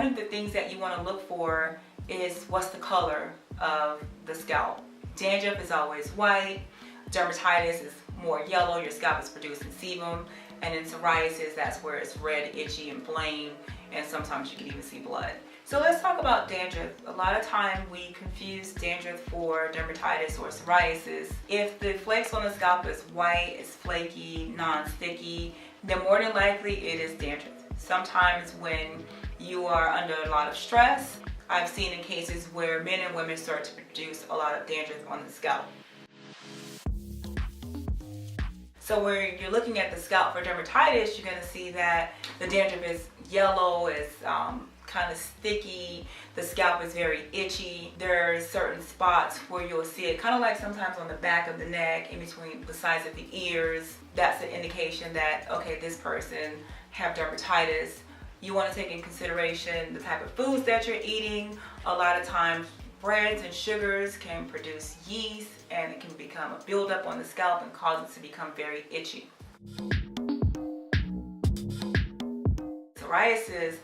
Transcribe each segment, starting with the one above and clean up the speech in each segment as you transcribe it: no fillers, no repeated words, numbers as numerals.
of the things that you want to look for is what's the color of the scalp. Dandruff is always white, dermatitis is more yellow, your scalp is producing sebum, and in psoriasis, that's where it's red, itchy, inflamed, and sometimes you can even see blood. So let's talk about dandruff. A lot of time we confuse dandruff for dermatitis or psoriasis. If the flakes on the scalp is white, it's flaky, non-sticky, then more than likely it is dandruff. Sometimes when you are under a lot of stress, I've seen in cases where men and women start to produce a lot of dandruff on the scalp. So when you're looking at the scalp for dermatitis, you're going to see that the dandruff is yellow, is kind of sticky, the scalp is very itchy. There are certain spots where you'll see it, kind of like sometimes on the back of the neck, in between the sides of the ears. That's an indication that, okay, this person have dermatitis. You want to take in consideration the type of foods that you're eating. A lot of times breads and sugars can produce yeast, and it can become a buildup on the scalp and cause it to become very itchy. Psoriasis,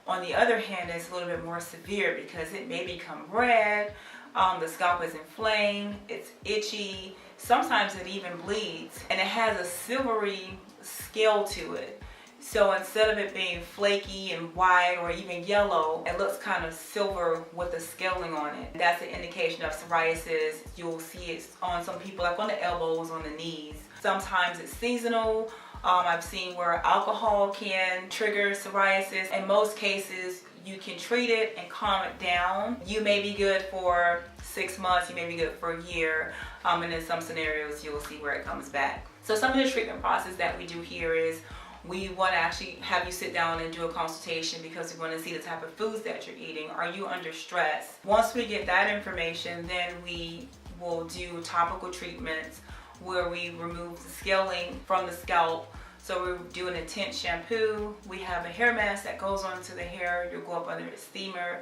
on the other hand, is a little bit more severe because it may become red, the scalp is inflamed, it's itchy, sometimes it even bleeds, and it has a silvery scale to it. So instead of it being flaky and white or even yellow, it looks kind of silver with the scaling on it. That's an indication of psoriasis. You'll see it on some people, like on the elbows, on the knees. Sometimes it's seasonal. I've seen where alcohol can trigger psoriasis. In most cases, you can treat it and calm it down. You may be good for 6 months, you may be good for a year, and in some scenarios, you'll see where it comes back. So some of the treatment process that we do here is we want to actually have you sit down and do a consultation because we want to see the type of foods that you're eating. Are you under stress? Once we get that information, then we will do topical treatments where we remove the scaling from the scalp. So we do an intense shampoo. We have a hair mask that goes onto the hair. You'll go up under a steamer,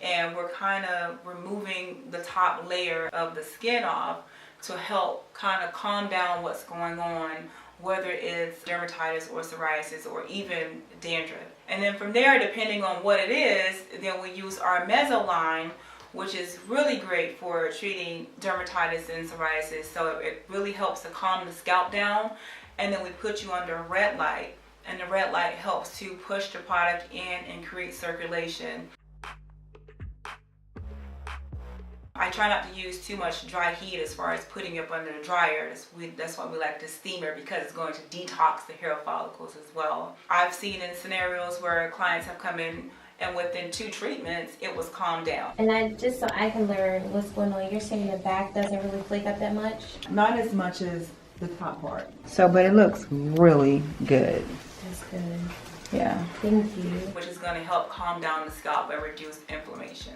and we're kind of removing the top layer of the skin off to help kind of calm down what's going on, whether it's dermatitis or psoriasis or even dandruff. And then from there, depending on what it is, then we use our meso line, which is really great for treating dermatitis and psoriasis. So it really helps to calm the scalp down. And then we put you under a red light, and the red light helps to push the product in and create circulation. I try not to use too much dry heat as far as putting it up under the dryer. That's why we like the steamer, because it's going to detox the hair follicles as well. I've seen in scenarios where clients have come in and within 2 treatments, it was calmed down. And just so I can learn what's going on, you're saying the back doesn't really flake up that much? Not as much as the top part. So, but it looks really good. That's good. Yeah. Thank you. Which is going to help calm down the scalp and reduce inflammation.